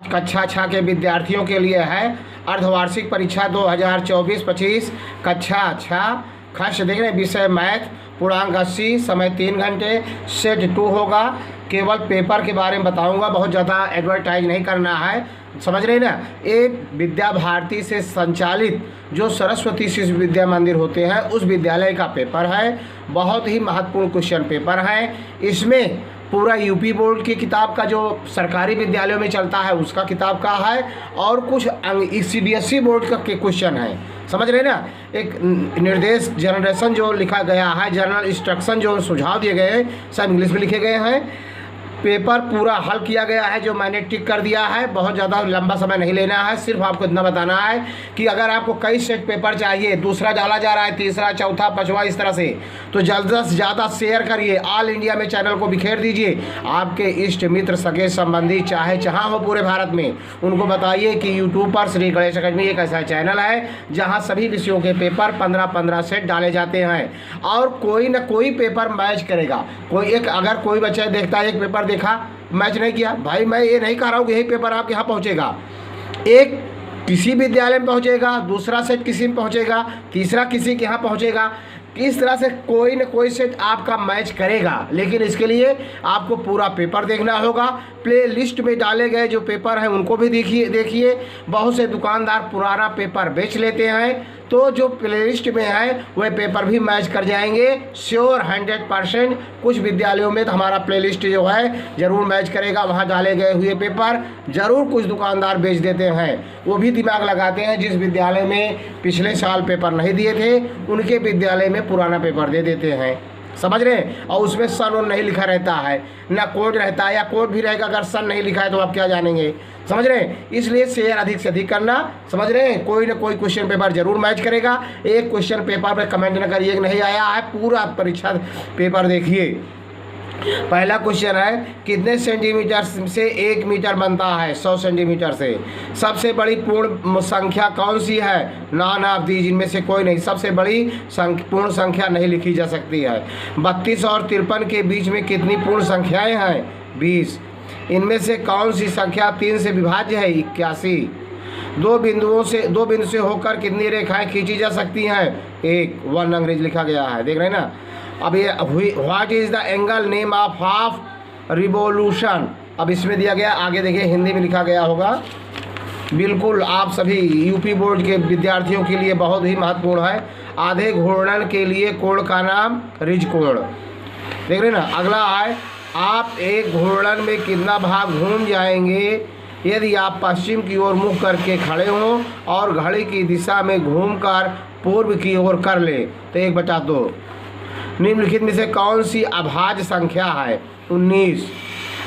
कक्षा 6 के विद्यार्थियों के लिए है अर्धवार्षिक परीक्षा 2024-25 कक्षा 6 खर्च देख रहे हैं। विषय मैथ, पूर्णांक 80, समय 3 घंटे, सेट 2 होगा। केवल पेपर के बारे में बताऊंगा, बहुत ज़्यादा एडवर्टाइज नहीं करना है, समझ रहे हैं ना। ये विद्या भारती से संचालित जो सरस्वती शिशु विद्या मंदिर होते हैं उस विद्यालय का पेपर है। बहुत ही महत्वपूर्ण क्वेश्चन पेपर है। इसमें पूरा यूपी बोर्ड की किताब का जो सरकारी विद्यालयों में चलता है उसका किताब का है और कुछ सीबीएसई बोर्ड का क्वेश्चन है, समझ रहे ना। एक निर्देश जनरेशन जो लिखा गया है, जनरल इंस्ट्रक्शन जो सुझाव दिए गए हैं सब इंग्लिश में लिखे गए हैं। पेपर पूरा हल किया गया है जो मैंने टिक कर दिया है। बहुत ज़्यादा लंबा समय नहीं लेना है, सिर्फ आपको इतना बताना है कि अगर आपको कई सेट पेपर चाहिए, दूसरा डाला जा रहा है, तीसरा, चौथा, पांचवा, इस तरह से, तो जल्द से ज़्यादा शेयर करिए। ऑल इंडिया में चैनल को बिखेर दीजिए। आपके इष्ट मित्र, सगे संबंधी चाहे जहाँ हो पूरे भारत में, उनको बताइए कि यूट्यूब पर श्री गणेश अकेडमी एक ऐसा चैनल है जहाँ सभी विषयों के पेपर 15-15 सेट डाले जाते हैं और कोई ना कोई पेपर मैच करेगा। कोई एक, अगर कोई बच्चा देखता है एक पेपर देखा मैच नहीं किया, भाई मैं ये नहीं कह रहा हूँ कि यही पेपर आपके यहाँ पहुँचेगा। एक किसी विद्यालय में पहुँचेगा, दूसरा सेट किसी में पहुँचेगा, तीसरा किसी के यहाँ पहुँचेगा। इस तरह से कोई न कोई सेट आपका मैच करेगा, लेकिन इसके लिए आपको पूरा पेपर देखना होगा। प्ले लिस्ट में डाले गए जो पेपर हैं उनको भी देखिए। बहुत से दुकानदार पुराना पेपर बेच लेते हैं, तो जो प्ले लिस्ट में है वह पेपर भी मैच कर जाएंगे श्योर 100%। कुछ विद्यालयों में तो हमारा प्ले लिस्ट जो है ज़रूर मैच करेगा, वहाँ डाले गए हुए पेपर ज़रूर कुछ दुकानदार बेच देते हैं। वो भी दिमाग लगाते हैं, जिस विद्यालय में पिछले साल पेपर नहीं दिए थे उनके विद्यालय में पुराना पेपर दे देते हैं, समझ रहे हैं। और उसमें सन और नहीं लिखा रहता है, ना कोड रहता है, या कोड भी रहेगा अगर सन नहीं लिखा है तो आप क्या जानेंगे, समझ रहे हैं। इसलिए शेयर अधिक से अधिक करना, समझ रहे हैं। कोई ना कोई क्वेश्चन पेपर जरूर मैच करेगा। एक क्वेश्चन पेपर पे कमेंट न करिए कि नहीं आया है, पूरा परीक्षा पेपर देखिए। पहला क्वेश्चन है, कितने सेंटीमीटर से 1 मीटर बनता है? 100 सेंटीमीटर से। सबसे बड़ी पूर्ण संख्या कौन सी है? नॉन ऑफ दीज, इनमें से कोई नहीं। सबसे बड़ी पूर्ण संख्या नहीं लिखी जा सकती है। 32 और 53 के बीच में कितनी पूर्ण संख्याएं हैं? 20। इनमें से कौन सी संख्या 3 से विभाज्य है? 81। दो बिंदु से होकर कितनी रेखाएं खींची जा सकती हैं? 1। 1 अंग्रेजी लिखा गया है, देख रहे हैं ना। अब ये what is the angle name of half revolution, अब इसमें दिया गया, आगे देखिए हिंदी में लिखा गया होगा। बिल्कुल आप सभी यूपी बोर्ड के विद्यार्थियों के लिए बहुत ही महत्वपूर्ण है। आधे घूर्णन के लिए कोण का नाम रिज कोण, देख रहे ना। अगला है, आप एक घूर्णन में कितना भाग घूम जाएंगे यदि आप पश्चिम की ओर मुख करके खड़े हों और घड़ी की दिशा में घूमकर पूर्व की ओर कर ले? तो 1/2। निम्नलिखित में से कौन सी अभाज्य संख्या है? 19।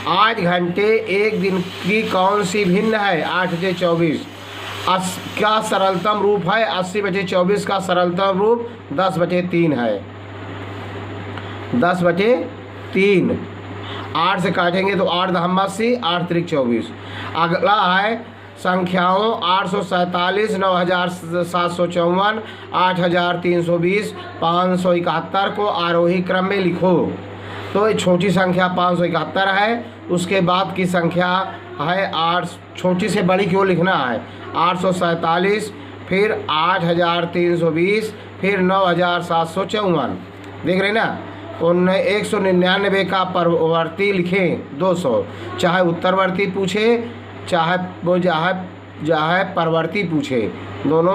8 घंटे एक दिन की कौन सी भिन्न है? 8/24। का सरलतम रूप है? 80/24 का सरलतम रूप 10/3 है। 10/3। 8 से काटेंगे तो 8 × 80, 8 × 3 = 24। अगला है संख्याओं 847, 9754, 8320, 571 को आरोही क्रम में लिखो। तो ये छोटी संख्या 571 है, उसके बाद की संख्या है 8, छोटी से बड़ी की ओर लिखना है। 847, फिर 8320, फिर 9754, देख रहे ना। 199 का परवर्ती लिखें 200, चाहे उत्तरवर्ती पूछे चाहे वो चाहे परवर्ती पूछे, दोनों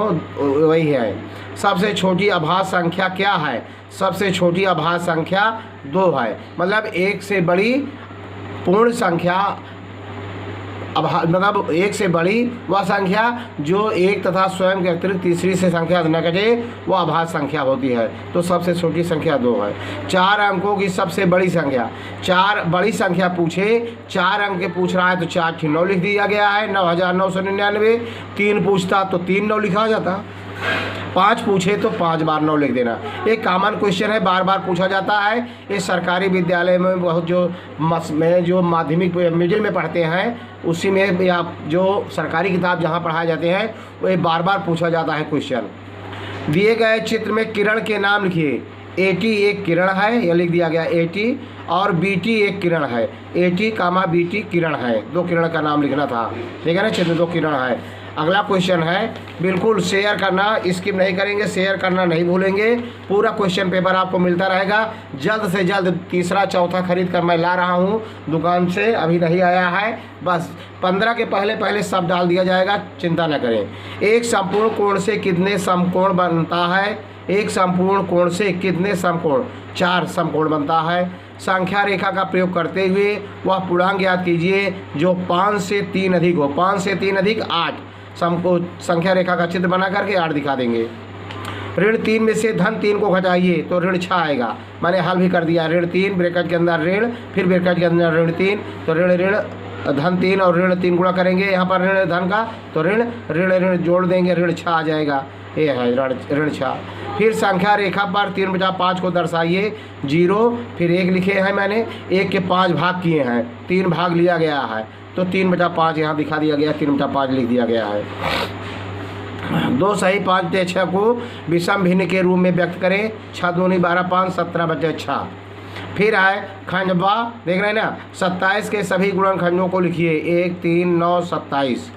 वही है। सबसे छोटी अभाज्य संख्या क्या है? सबसे छोटी अभाज्य संख्या 2 है। मतलब 1 से बड़ी पूर्ण संख्या, मतलब 1 से बड़ी वह संख्या जो 1 तथा स्वयं के अतिरिक्त तीसरी से संख्या न कटे, वह अभाज्य संख्या होती है। तो सबसे छोटी संख्या 2 है। 4 अंकों की सबसे बड़ी संख्या, 4 बड़ी संख्या पूछे, 4 अंक के पूछ रहा है तो 4 9 लिख दिया गया है, 9999। 3 पूछता तो 3 9 लिखा जाता। 5 पूछे तो 5 बार 9 लिख देना। एक कॉमन क्वेश्चन है, बार बार पूछा जाता है। ये सरकारी विद्यालय में बहुत जो माध्यमिक मिडिल में पढ़ते हैं उसी में, या जो सरकारी किताब जहाँ पढ़ाए जाते हैं वो बार बार पूछा जाता है क्वेश्चन। दिए गए चित्र में किरण के नाम लिखिए। AT एक किरण है, यह लिख दिया गया AT, और BT एक किरण है, AT, BT किरण है, दो किरण का नाम लिखना था, ठीक है ना, चिन्ह दो किरण है। अगला क्वेश्चन है, बिल्कुल शेयर करना, स्किप नहीं करेंगे, शेयर करना नहीं भूलेंगे। पूरा क्वेश्चन पेपर आपको मिलता रहेगा। जल्द से जल्द तीसरा चौथा खरीद कर मैं ला रहा हूँ दुकान से, अभी नहीं आया है, बस 15 के पहले पहले सब डाल दिया जाएगा, चिंता न करें। एक संपूर्ण कोण से कितने समकोण बनता है? एक संपूर्ण कोण से कितने समकोण? 4 समकोण बनता है। संख्या रेखा का प्रयोग करते हुए वह पूर्णांक ज्ञात कीजिए जो 5 से 3 अधिक हो। 5 से 3 अधिक 8। समको संख्या रेखा का चित्र बना करके 8 दिखा देंगे। ऋण 3 में से धन 3 को घटाइए तो ऋण 6 आएगा। मैंने हल भी कर दिया, ऋण 3 ब्रैकेट के अंदर ऋण, फिर ब्रैकेट के अंदर ऋण 3, तो ऋण धन 3 और ऋण 3 गुणा करेंगे यहाँ पर ऋण धन का, तो ऋण जोड़ देंगे, ऋण 6 आ जाएगा। ये है ऋण 6। फिर संख्या रेखा पर 3/5 को दर्शाइए। 0, फिर 1 लिखे हैं मैंने, 1 के 5 भाग किए हैं, 3 भाग लिया गया है, तो 3/5 यहाँ दिखा दिया गया, 3/5 लिख दिया गया है। 2 सही 5/6 को विषम भिन्न के रूप में व्यक्त करें। 6 दूनी 12, 5 17/6। फिर आए खंडवा, देख रहे हैं ना, 27 के सभी गुणनखंडों को लिखिए। 1 3 9 27।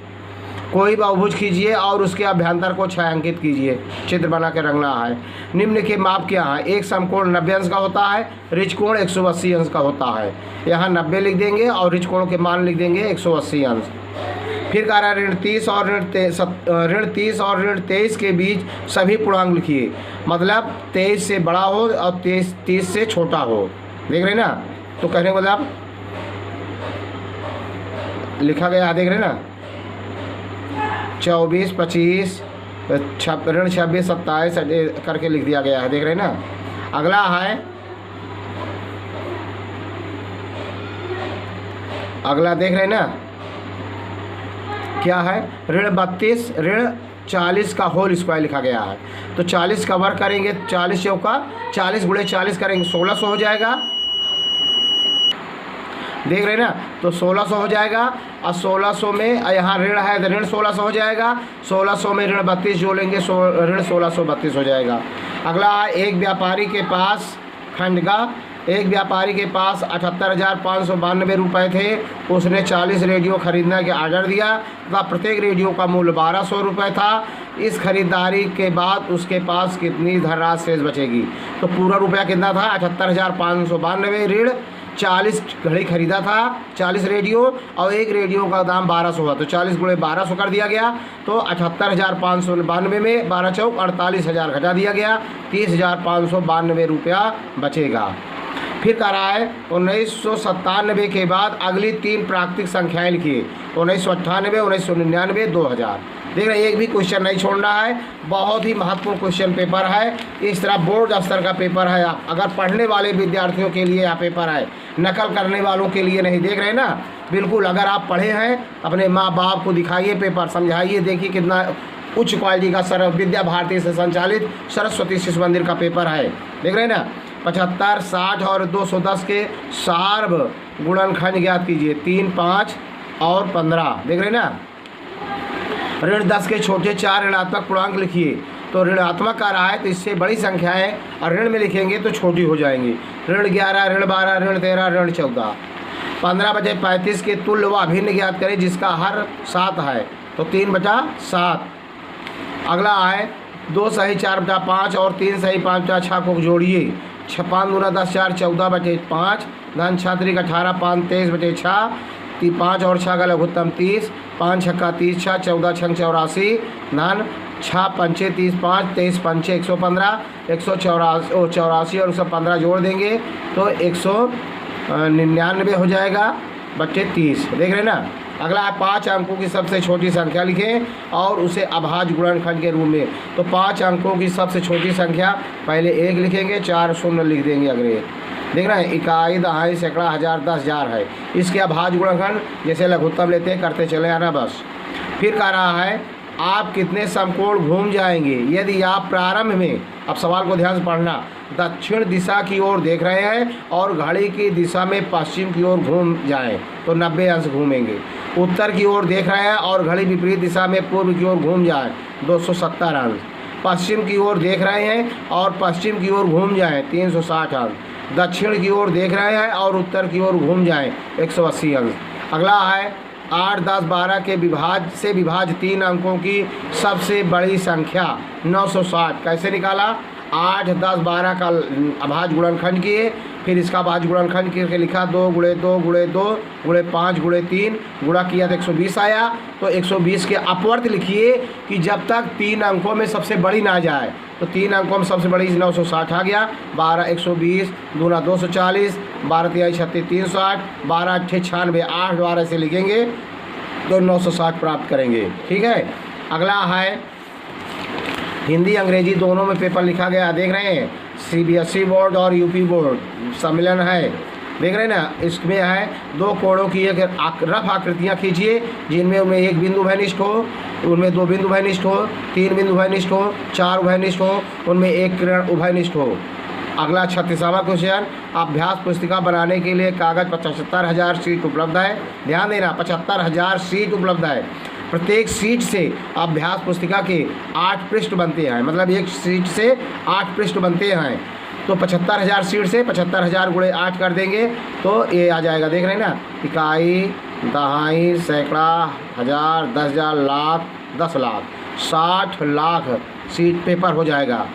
कोई बहुभुज कीजिए और उसके अभ्यंतर को छायांकित कीजिए, चित्र बना के रंगना है। निम्न के माप क्या है? एक समकोण 90 अंश का होता है, ऋज कोण 180 अंश का होता है। यहाँ 90 लिख देंगे और ऋज कोण के मान लिख देंगे 180 अंश। फिर कह रहा है ऋण 30 और ऋण 23 के बीच सभी पूर्णांक लिखिए। मतलब 23 से बड़ा हो और 30 से छोटा हो, देख रहे हैं ना, तो कहने का मतलब लिखा गया, देख रहे हैं ना, 24 25 ऋण 26 27 करके लिख दिया गया है, देख रहे हैं ना। अगला है, अगला देख रहे हैं ना क्या है, ऋण 32 ऋण 40 का होल स्क्वायर लिखा गया है। तो 40 का वर्ग करेंगे, 40 चौका 40 गुणे 40 करेंगे, 1600 हो जाएगा, देख रहे हैं ना, तो 1600 हो जाएगा। और 1600 में यहाँ ऋण है तो ऋण 1600 हो जाएगा, 1600 में ऋण 32 जोड़ेंगे, ऋण 1632 हो जाएगा। अगला है, एक व्यापारी के पास खंडगा, एक व्यापारी के पास 78,592 रुपये थे। उसने 40 रेडियो खरीदने के ऑर्डर दिया तथा प्रत्येक रेडियो का मूल्य 1200 रुपये था। इस खरीदारी के बाद उसके पास कितनी धनराशि शेष बचेगी? तो पूरा रुपया कितना था? 78,592। ऋण 40 घड़ी खरीदा था, 40 रेडियो, और एक रेडियो का दाम 1200 हुआ, तो 40 गुणे 1200 कर दिया गया। तो 78,592 में 12 चौक 48,000 घटा दिया गया, 30,592 रुपया बचेगा। फिर कह रहा है 1997 के बाद अगली 3 प्राकृतिक संख्याएं लिखिए। 1998, 1999, 2000। देख रहे हैं, एक भी क्वेश्चन नहीं छोड़ना है, बहुत ही महत्वपूर्ण क्वेश्चन पेपर है। इस तरह बोर्ड स्तर का पेपर है। अगर पढ़ने वाले विद्यार्थियों के लिए यह पेपर है, नकल करने वालों के लिए नहीं, देख रहे हैं ना। बिल्कुल, अगर आप पढ़े हैं अपने माँ बाप को दिखाइए पेपर, समझाइए, देखिए कितना उच्च क्वालिटी का विद्या भारती से संचालित सरस्वती शिशु मंदिर का पेपर है, देख रहे हैं ना। 75, 60 और 210 के सार्व गुणनखंड ज्ञात कीजिए। 3, 5 और 15, देख रहे हैं ना। ऋण 10 के छोटे 4 ऋणात्मक पूर्णांक लिखिए। तो ऋणात्मक आ रहा है तो इससे बड़ी संख्याएं और ऋण में लिखेंगे तो छोटी हो जाएंगी। ऋण 11, ऋण 12, ऋण 13, ऋण 14। 15/35 के तुल्य व अभिन्न ज्ञात करें जिसका हर 7 है, तो 3/7। अगला है 2 सही 4/5 और 3 सही 5/6 को जोड़िए। 5 दूना 10, 4 14/5। धन छात्रिक 18, 5 23/6। 5 और 6 का लघुत्तम 30, 5 छक्का 30, 6 14 छंग 84। धन 6 पंचे 30, 5 23 पंचे 115, 184 और 115 जोड़ देंगे तो 199 हो जाएगा बच्चे 30, देख रहे हैं ना। अगला है 5 अंकों की सबसे छोटी संख्या लिखें और उसे अभाज्य गुणनखंड के रूप में। तो 5 अंकों की सबसे छोटी संख्या पहले 1 लिखेंगे, 4 शून्य लिख देंगे अगले, देख रहे हैं। इकाई, दहाई, सैकड़ा, हज़ार, 10,000 है। इसके अभाज्य गुणनखंड जैसे लघुत्तम लेते हैं करते चले आना बस। फिर कह रहा है आप कितने समकोण घूम जाएंगे यदि आप प्रारंभ में, अब सवाल को ध्यान से पढ़ना, दक्षिण दिशा की ओर देख रहे हैं और घड़ी की दिशा में पश्चिम की ओर घूम जाएं तो 90 अंश घूमेंगे। उत्तर की ओर देख रहे हैं और घड़ी विपरीत दिशा में पूर्व की ओर घूम जाएं 270 अंश। पश्चिम की ओर देख रहे हैं और पश्चिम की ओर घूम जाएं 360 अंक। दक्षिण की ओर देख रहे हैं और उत्तर की ओर घूम जाएं 180 अंक। अगला है 8, 10, 12 के विभाज्य 3 अंकों की सबसे बड़ी संख्या 960। कैसे निकाला? 8, 10, 12 का अभाज्य गुणनखंड किए, फिर इसका अभाज्य गुणनखंड करके लिखा 2 × 2 × 2 × 5 × 3 गुणा किया तो 120 आया। तो 120 के अपवर्त लिखिए कि जब तक 3 अंकों में सबसे बड़ी ना जाए। तो 3 अंकों में सबसे बड़ी 960 आ गया। 12 120 दूना 240, 12 3 36 360, 12 8 96, 8 द्वारा से लिखेंगे तो 960 प्राप्त करेंगे। ठीक है। अगला है हिंदी अंग्रेजी दोनों में पेपर लिखा गया, देख रहे हैं। CBSE बोर्ड और UP बोर्ड सम्मेलन है, देख रहे हैं ना। इसमें है 2 कोणों की एक रफ आकृतियाँ खींचिए जिनमें उनमें 1 बिंदु उभयनिष्ठ हो, उनमें 2 बिंदु उभयनिष्ठ हो, 3 बिंदु उभयनिष्ठ हो, 4 उभयनिष्ठ हो, उनमें 1 किरण उभयनिष्ठ हो। अगला 36वां क्वेश्चन, अभ्यास पुस्तिका बनाने के लिए कागज़ 75,000 शीट उपलब्ध है। ध्यान देना, 75,000 शीट उपलब्ध है। प्रत्येक सीट से अभ्यास पुस्तिका के 8 पृष्ठ बनते हैं, मतलब एक सीट से 8 पृष्ठ बनते हैं। तो 75,000 सीट से 75,000 × 8 कर देंगे तो ये आ जाएगा, देख रहे हैं ना। इकाई, दहाई, सैकड़ा, हज़ार, 10,000, लाख, 10 लाख, 60 लाख सीट पेपर हो जाएगा।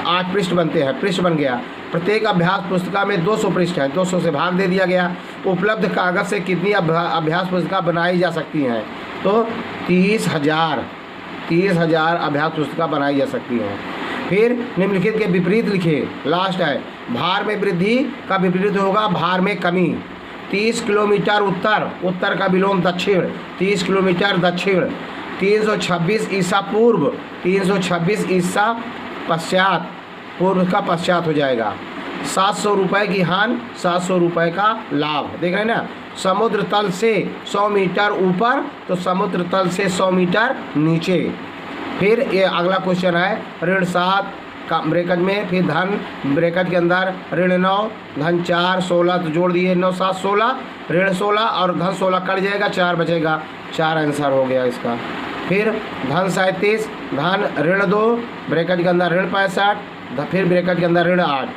8 पृष्ठ बनते हैं, पृष्ठ बन गया। प्रत्येक अभ्यास पुस्तिका में 200 पृष्ठ है, 200 से भाग दे दिया गया। उपलब्ध कागज़ से कितनी अभ्यास पुस्तिका बनाई जा सकती हैं? तो 30,000 अभ्यास पुस्तिका बनाई जा सकती हैं। फिर निम्नलिखित के विपरीत लिखिए। लास्ट है, भार में वृद्धि का विपरीत होगा भार में कमी। 30 किलोमीटर उत्तर का विलोम दक्षिण, 30 किलोमीटर दक्षिण। 326 ईसा पूर्व, 326 ईसा पश्चात, पूर्व का पश्चात हो जाएगा। 700 रुपये की हानि, 700 रुपये का लाभ, देख रहे हैं ना। समुद्र तल से 100 मीटर ऊपर, तो समुद्र तल से 100 मीटर नीचे। फिर ये अगला क्वेश्चन है, ऋण 7 का ब्रैकेट में, फिर धन ब्रैकेट के अंदर ऋण 9, धन 4, 16 तो जोड़ दिए 9 7 16, ऋण 16 और धन 16 कट जाएगा, 4 बचेगा, 4 आंसर हो गया इसका। फिर धन 37, धन ऋण 2 ब्रैकेट के अंदर ऋण 65, फिर ब्रैकेट के अंदर ऋण 8,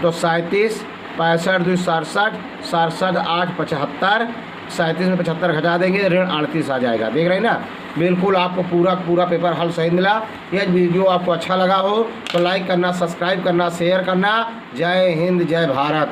तो 37 65 2 67, 67 8 75, 37 में 75 घटा देंगे, ऋण 38 आ जाएगा, देख रहे हैं ना। बिल्कुल आपको पूरा पेपर हल सही मिला। यह वीडियो आपको अच्छा लगा हो तो लाइक करना, सब्सक्राइब करना, शेयर करना। जय हिंद, जय भारत।